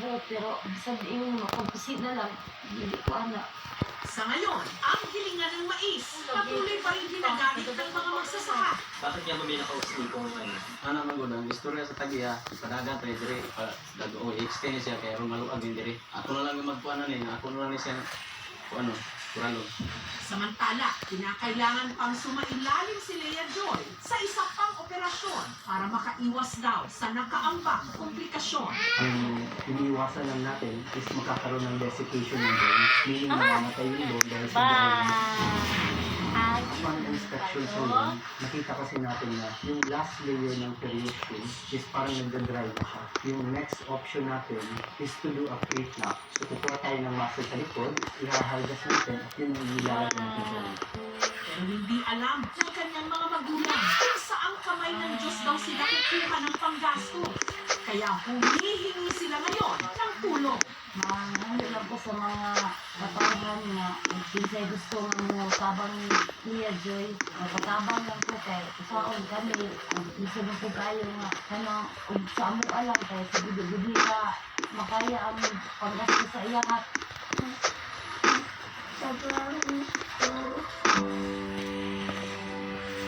buhok, pero bisan yung makomposit na lang, hindi ko anak. Sa ngayon, ang hilingan ng mais, patuloy pa rin ginagamit ng mga magsasaka. Bakit niya mami nakausap ko ngayon? Ano magudang istorya sa tagiya, padagan tayo dire, o i-extend siya kaya ron maluag din dire. Ako na lang yung magkuanan eh, ako na lang siya ano, kuralo. Samantala, kinakailangan pang sumailalim si Lea Joy sa isa pang operasyon para makaiwas daw sa nakaambang komplikasyon. Ang iniiwasan lang natin is magkakaroon ng desiccation ng bone, meaning mamamatay yung bone dahil sa dahil. Upon inspection sa bone, nakita kasi natin na yung last layer ng perineum is parang nagdadry na siya. Yung next option natin is to do a pre-flap. So kukuha tayo ng muscle sa likod, ihahalgas natin at yun yung nilalagay natin sa likod. Pero hindi alam ng kanyang mga magulang kung saang kamay ng Diyos daw sila kukuha ng panggasto. Kaya humihingi sila ngayon ng tulong. Mahalo lang ko sa mga katawan nga, pinsay gusto mo tabang niya Joy, katabang lang ko kay saon kami, gusto mo po kayo nga, kanang sa amo alam kay sa budi-budi ka, makaya ang paggasto sa iyahat. Sobrang